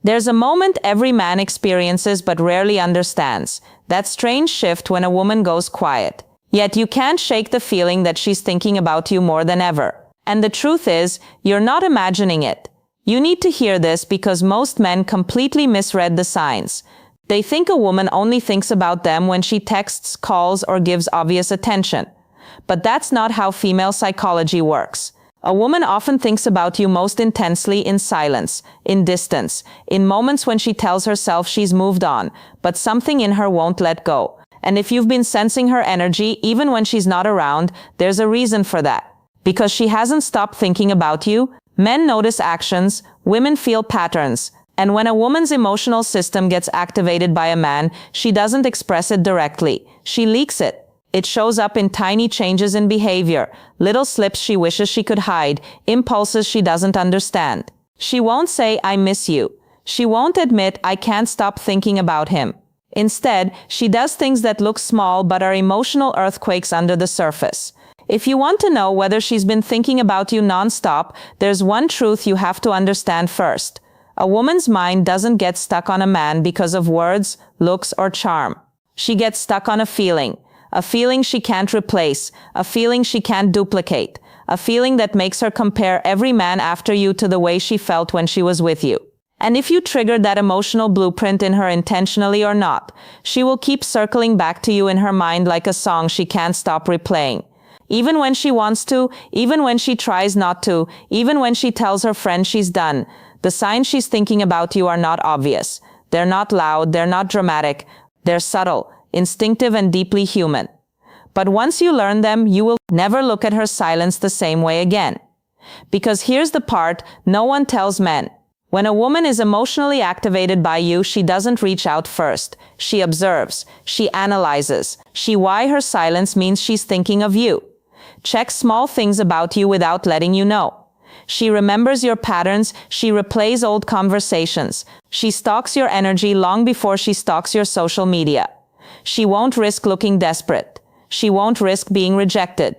There's a moment every man experiences but rarely understands. That strange shift when a woman goes quiet. Yet you can't shake the feeling that she's thinking about you more than ever. And the truth is, you're not imagining it. You need to hear this because most men completely misread the signs. They think a woman only thinks about them when she texts, calls, or gives obvious attention. But that's not how female psychology works. A woman often thinks about you most intensely in silence, in distance, in moments when she tells herself she's moved on, but something in her won't let go. And if you've been sensing her energy even when she's not around, there's a reason for that. Because she hasn't stopped thinking about you. Men notice actions, women feel patterns. And when a woman's emotional system gets activated by a man, she doesn't express it directly. She leaks it. It shows up in tiny changes in behavior, little slips she wishes she could hide, impulses she doesn't understand. She won't say, "I miss you." She won't admit, "I can't stop thinking about him." Instead, she does things that look small but are emotional earthquakes under the surface. If you want to know whether she's been thinking about you nonstop, there's one truth you have to understand first. A woman's mind doesn't get stuck on a man because of words, looks, or charm. She gets stuck on a feeling she can't replace, a feeling she can't duplicate, a feeling that makes her compare every man after you to the way she felt when she was with you. And if you triggered that emotional blueprint in her intentionally or not, she will keep circling back to you in her mind like a song she can't stop replaying. Even when she wants to, even when she tries not to, even when she tells her friend she's done, the signs she's thinking about you are not obvious. They're not loud, they're not dramatic, they're subtle, instinctive, and deeply human. But once you learn them, you will never look at her silence the same way again. Because here's the part no one tells men. When a woman is emotionally activated by you, she doesn't reach out first. She observes. She analyzes. Why her silence means she's thinking of you. Checks small things about you without letting you know. She remembers your patterns. She replays old conversations. She stalks your energy long before she stalks your social media. She won't risk looking desperate. She won't risk being rejected.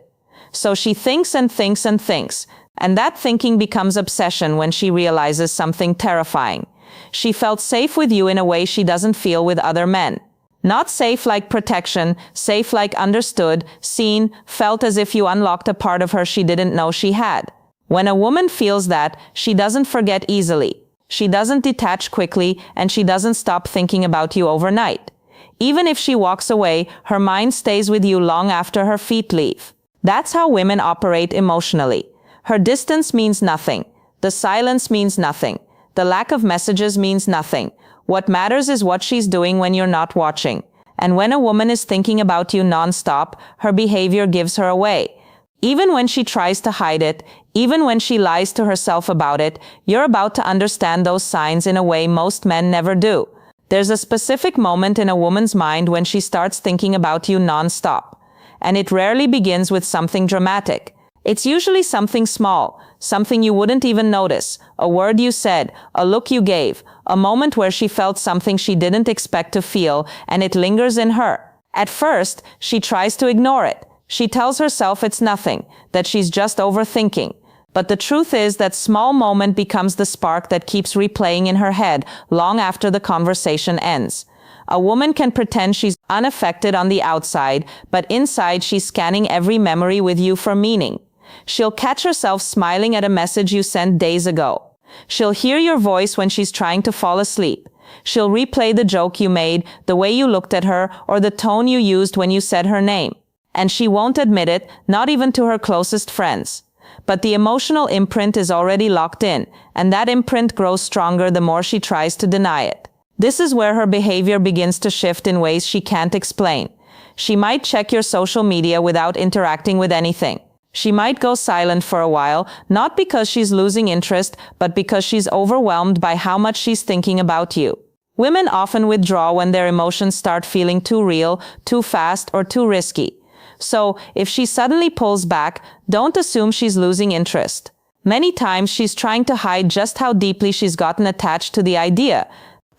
So she thinks and thinks and thinks. And that thinking becomes obsession when she realizes something terrifying. She felt safe with you in a way she doesn't feel with other men. Not safe like protection, safe like understood, seen, felt as if you unlocked a part of her she didn't know she had. When a woman feels that, she doesn't forget easily. She doesn't detach quickly, and she doesn't stop thinking about you overnight. Even if she walks away, her mind stays with you long after her feet leave. That's how women operate emotionally. Her distance means nothing. The silence means nothing. The lack of messages means nothing. What matters is what she's doing when you're not watching. And when a woman is thinking about you nonstop, her behavior gives her away. Even when she tries to hide it, even when she lies to herself about it, you're about to understand those signs in a way most men never do. There's a specific moment in a woman's mind when she starts thinking about you nonstop. And it rarely begins with something dramatic. It's usually something small, something you wouldn't even notice, a word you said, a look you gave, a moment where she felt something she didn't expect to feel, and it lingers in her. At first, she tries to ignore it. She tells herself it's nothing, that she's just overthinking. But the truth is that small moment becomes the spark that keeps replaying in her head long after the conversation ends. A woman can pretend she's unaffected on the outside, but inside she's scanning every memory with you for meaning. She'll catch herself smiling at a message you sent days ago. She'll hear your voice when she's trying to fall asleep. She'll replay the joke you made, the way you looked at her, or the tone you used when you said her name. And she won't admit it, not even to her closest friends. But the emotional imprint is already locked in, and that imprint grows stronger the more she tries to deny it. This is where her behavior begins to shift in ways she can't explain. She might check your social media without interacting with anything. She might go silent for a while, not because she's losing interest, but because she's overwhelmed by how much she's thinking about you. Women often withdraw when their emotions start feeling too real, too fast, or too risky. So, if she suddenly pulls back, don't assume she's losing interest. Many times she's trying to hide just how deeply she's gotten attached to the idea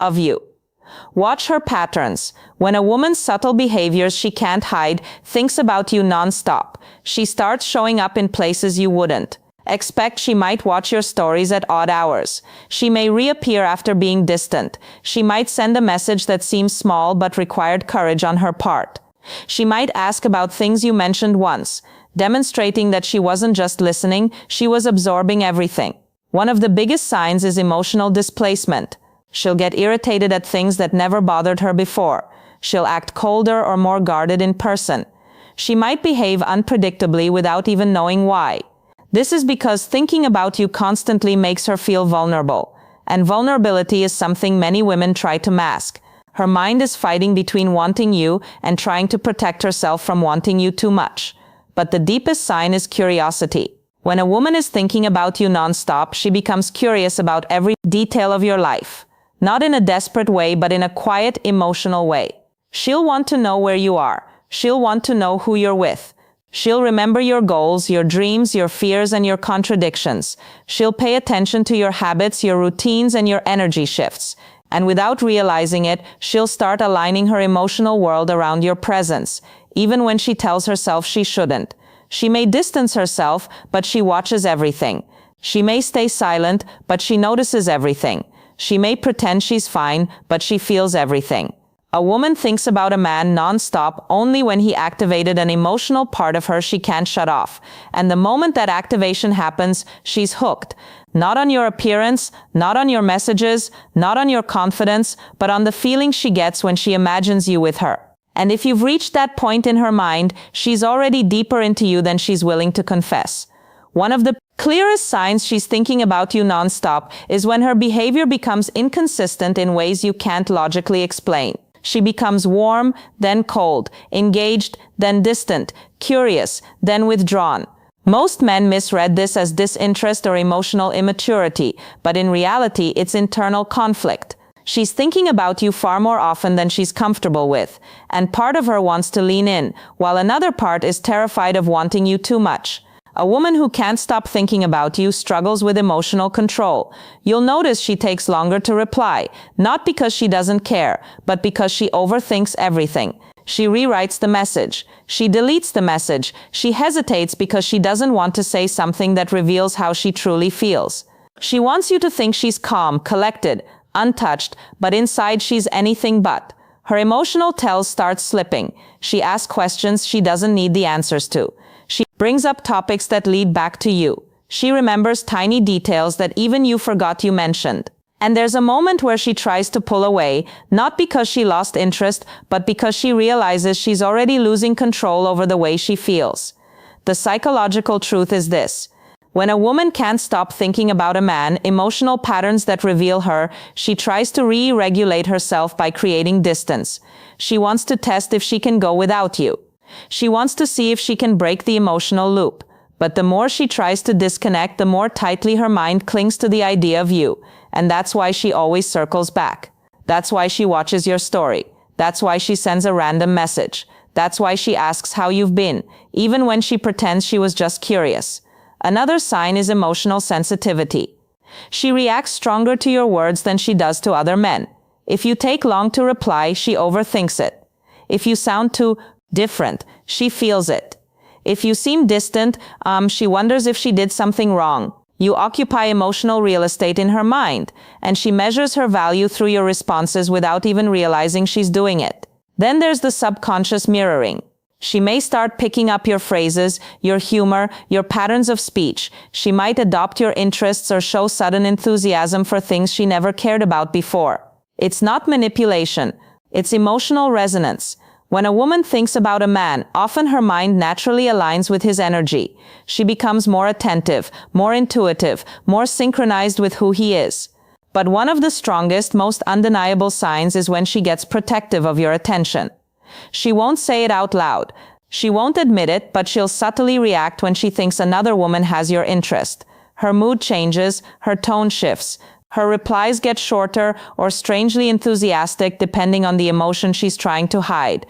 of you. Watch her patterns. When a woman's subtle behaviors she can't hide thinks about you nonstop, she starts showing up in places you wouldn't. Expect she might watch your stories at odd hours. She may reappear after being distant. She might send a message that seems small but required courage on her part. She might ask about things you mentioned once, demonstrating that she wasn't just listening, she was absorbing everything. One of the biggest signs is emotional displacement. She'll get irritated at things that never bothered her before. She'll act colder or more guarded in person. She might behave unpredictably without even knowing why. This is because thinking about you constantly makes her feel vulnerable. And vulnerability is something many women try to mask. Her mind is fighting between wanting you and trying to protect herself from wanting you too much. But the deepest sign is curiosity. When a woman is thinking about you nonstop, she becomes curious about every detail of your life. Not in a desperate way, but in a quiet, emotional way. She'll want to know where you are. She'll want to know who you're with. She'll remember your goals, your dreams, your fears, and your contradictions. She'll pay attention to your habits, your routines, and your energy shifts. And without realizing it, she'll start aligning her emotional world around your presence, even when she tells herself she shouldn't. She may distance herself, but she watches everything. She may stay silent, but she notices everything. She may pretend she's fine, but she feels everything. A woman thinks about a man non-stop only when he activated an emotional part of her she can't shut off. And the moment that activation happens, she's hooked. Not on your appearance, not on your messages, not on your confidence, but on the feeling she gets when she imagines you with her. And if you've reached that point in her mind, she's already deeper into you than she's willing to confess. One of the clearest signs she's thinking about you nonstop is when her behavior becomes inconsistent in ways you can't logically explain. She becomes warm, then cold, engaged, then distant, curious, then withdrawn. Most men misread this as disinterest or emotional immaturity, but in reality, it's internal conflict. She's thinking about you far more often than she's comfortable with, and part of her wants to lean in, while another part is terrified of wanting you too much. A woman who can't stop thinking about you struggles with emotional control. You'll notice she takes longer to reply, not because she doesn't care, but because she overthinks everything. She rewrites the message. She deletes the message. She hesitates because she doesn't want to say something that reveals how she truly feels. She wants you to think she's calm, collected, untouched, but inside she's anything but. Her emotional tells start slipping. She asks questions she doesn't need the answers to. She brings up topics that lead back to you. She remembers tiny details that even you forgot you mentioned. And there's a moment where she tries to pull away, not because she lost interest, but because she realizes she's already losing control over the way she feels. The psychological truth is this. When a woman can't stop thinking about a man, emotional patterns that reveal her, she tries to re-regulate herself by creating distance. She wants to test if she can go without you. She wants to see if she can break the emotional loop. But the more she tries to disconnect, the more tightly her mind clings to the idea of you. And that's why she always circles back. That's why she watches your story. That's why she sends a random message. That's why she asks how you've been, even when she pretends she was just curious. Another sign is emotional sensitivity. She reacts stronger to your words than she does to other men. If you take long to reply, she overthinks it. If you sound too different, she feels it. If you seem distant, she wonders if she did something wrong. You occupy emotional real estate in her mind, and she measures her value through your responses without even realizing she's doing it. Then there's the subconscious mirroring. She may start picking up your phrases, your humor, your patterns of speech. She might adopt your interests or show sudden enthusiasm for things she never cared about before. It's not manipulation. It's emotional resonance. When a woman thinks about a man, often her mind naturally aligns with his energy. She becomes more attentive, more intuitive, more synchronized with who he is. But one of the strongest, most undeniable signs is when she gets protective of your attention. She won't say it out loud. She won't admit it, but she'll subtly react when she thinks another woman has your interest. Her mood changes, her tone shifts. Her replies get shorter or strangely enthusiastic depending on the emotion she's trying to hide.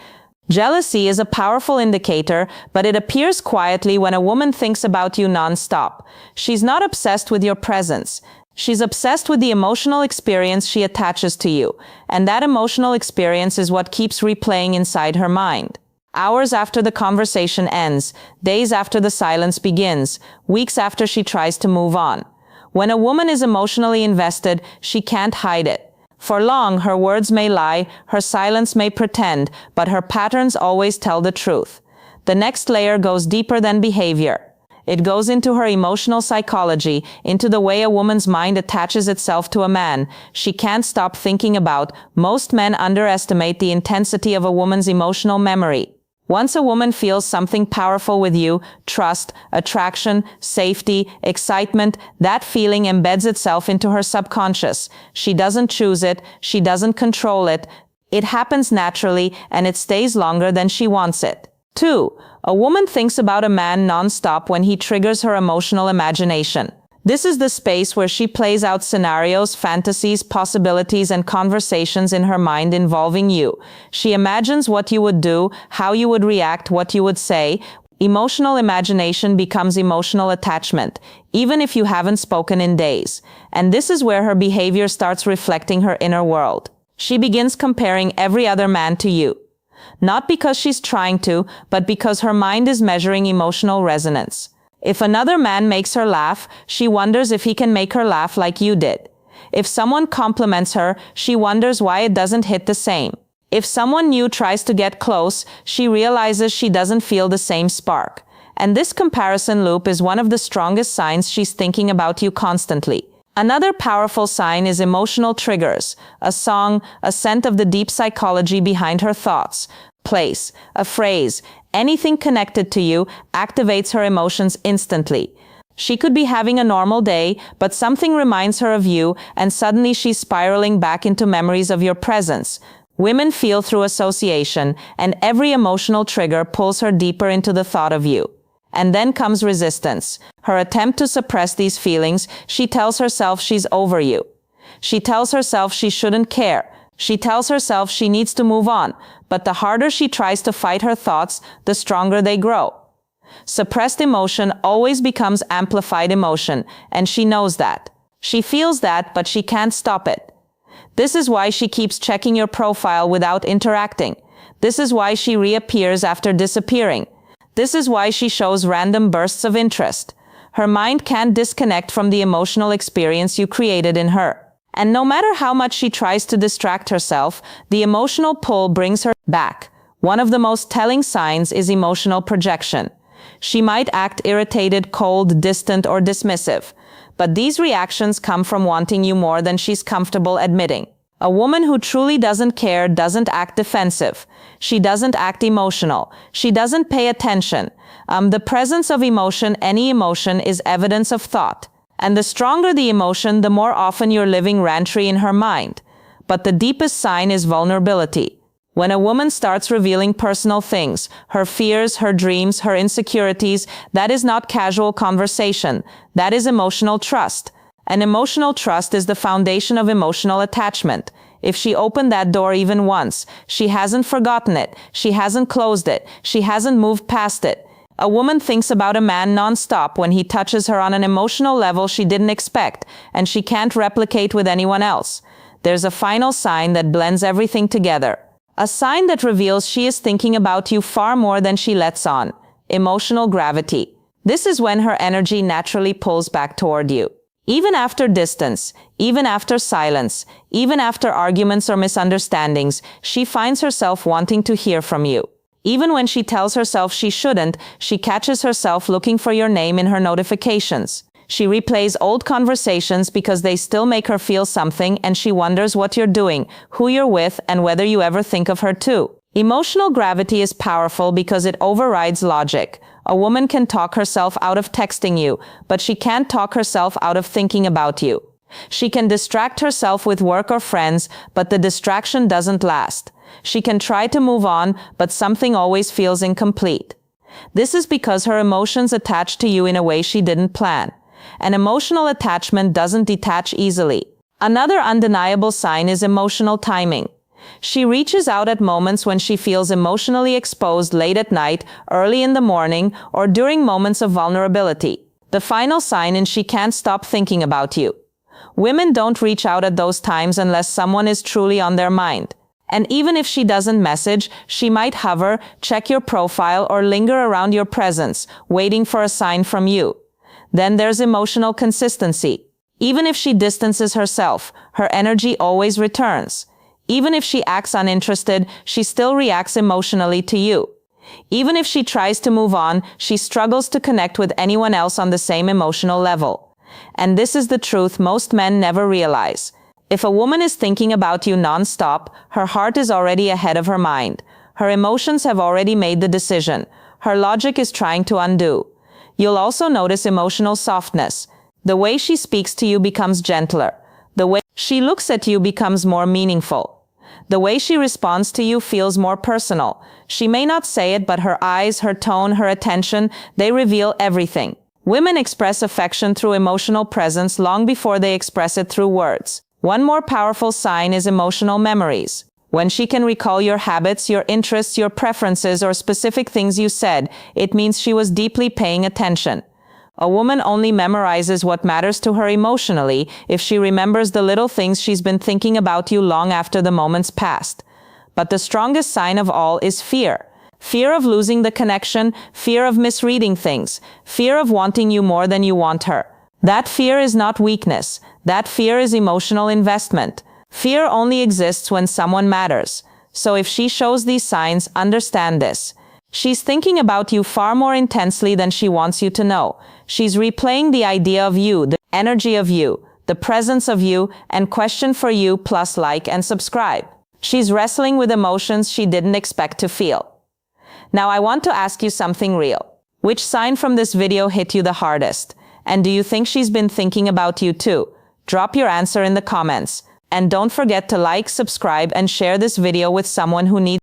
Jealousy is a powerful indicator, but it appears quietly when a woman thinks about you nonstop. She's not obsessed with your presence. She's obsessed with the emotional experience she attaches to you, and that emotional experience is what keeps replaying inside her mind. Hours after the conversation ends, days after the silence begins, weeks after she tries to move on. When a woman is emotionally invested, she can't hide it. For long, her words may lie, her silence may pretend, but her patterns always tell the truth. The next layer goes deeper than behavior. It goes into her emotional psychology, into the way a woman's mind attaches itself to a man she can't stop thinking about. Most men underestimate the intensity of a woman's emotional memory. Once a woman feels something powerful with you, trust, attraction, safety, excitement, that feeling embeds itself into her subconscious. She doesn't choose it, she doesn't control it. It happens naturally, and it stays longer than she wants it. 2. A woman thinks about a man non-stop when he triggers her emotional imagination. This is the space where she plays out scenarios, fantasies, possibilities, and conversations in her mind involving you. She imagines what you would do, how you would react, what you would say. Emotional imagination becomes emotional attachment, even if you haven't spoken in days. And this is where her behavior starts reflecting her inner world. She begins comparing every other man to you. Not because she's trying to, but because her mind is measuring emotional resonance. If another man makes her laugh, she wonders if he can make her laugh like you did. If someone compliments her, she wonders why it doesn't hit the same. If someone new tries to get close, she realizes she doesn't feel the same spark. And this comparison loop is one of the strongest signs she's thinking about you constantly. Another powerful sign is emotional triggers, a song, a scent of the deep psychology behind her thoughts, place, a phrase, anything connected to you activates her emotions instantly. She could be having a normal day, but something reminds her of you, and suddenly she's spiraling back into memories of your presence. Women feel through association, and every emotional trigger pulls her deeper into the thought of you. And then comes resistance. Her attempt to suppress these feelings. She tells herself she's over you. She tells herself she shouldn't care. She tells herself she needs to move on. But the harder she tries to fight her thoughts, the stronger they grow. Suppressed emotion always becomes amplified emotion, and she knows that. She feels that, but she can't stop it. This is why she keeps checking your profile without interacting. This is why she reappears after disappearing. This is why she shows random bursts of interest. Her mind can't disconnect from the emotional experience you created in her. And no matter how much she tries to distract herself, the emotional pull brings her back. One of the most telling signs is emotional projection. She might act irritated, cold, distant, or dismissive. But these reactions come from wanting you more than she's comfortable admitting. A woman who truly doesn't care doesn't act defensive. She doesn't act emotional. She doesn't pay attention. The presence of emotion, any emotion, is evidence of thought. And the stronger the emotion, the more often you're living rent-free in her mind. But the deepest sign is vulnerability. When a woman starts revealing personal things, her fears, her dreams, her insecurities, that is not casual conversation. That is emotional trust. And emotional trust is the foundation of emotional attachment. If she opened that door even once, she hasn't forgotten it, she hasn't closed it, she hasn't moved past it. A woman thinks about a man non-stop when he touches her on an emotional level she didn't expect, and she can't replicate with anyone else. There's a final sign that blends everything together. A sign that reveals she is thinking about you far more than she lets on. Emotional gravity. This is when her energy naturally pulls back toward you. Even after distance, even after silence, even after arguments or misunderstandings, she finds herself wanting to hear from you. Even when she tells herself she shouldn't, she catches herself looking for your name in her notifications. She replays old conversations because they still make her feel something, and she wonders what you're doing, who you're with, and whether you ever think of her too. Emotional gravity is powerful because it overrides logic. A woman can talk herself out of texting you, but she can't talk herself out of thinking about you. She can distract herself with work or friends, but the distraction doesn't last. She can try to move on, but something always feels incomplete. This is because her emotions attach to you in a way she didn't plan. An emotional attachment doesn't detach easily. Another undeniable sign is emotional timing. She reaches out at moments when she feels emotionally exposed, late at night, early in the morning, or during moments of vulnerability. The final sign is she can't stop thinking about you. Women don't reach out at those times unless someone is truly on their mind. And even if she doesn't message, she might hover, check your profile, or linger around your presence, waiting for a sign from you. Then there's emotional consistency. Even if she distances herself, her energy always returns. Even if she acts uninterested, she still reacts emotionally to you. Even if she tries to move on, she struggles to connect with anyone else on the same emotional level. And this is the truth most men never realize. If a woman is thinking about you non-stop, her heart is already ahead of her mind. Her emotions have already made the decision. Her logic is trying to undo. You'll also notice emotional softness. The way she speaks to you becomes gentler. The way she looks at you becomes more meaningful. The way she responds to you feels more personal. She may not say it, but her eyes, her tone, her attention, they reveal everything. Women express affection through emotional presence long before they express it through words. One more powerful sign is emotional memories. When she can recall your habits, your interests, your preferences, or specific things you said, it means she was deeply paying attention. A woman only memorizes what matters to her emotionally if she remembers the little things she's been thinking about you long after the moment's passed. But the strongest sign of all is fear. Fear of losing the connection, fear of misreading things, fear of wanting you more than you want her. That fear is not weakness. That fear is emotional investment. Fear only exists when someone matters. So if she shows these signs, understand this. She's thinking about you far more intensely than she wants you to know. She's replaying the idea of you, the energy of you, the presence of you, and question for you plus like and subscribe. She's wrestling with emotions she didn't expect to feel. Now I want to ask you something real. Which sign from this video hit you the hardest? And do you think she's been thinking about you too? Drop your answer in the comments. And don't forget to like, subscribe, and share this video with someone who needs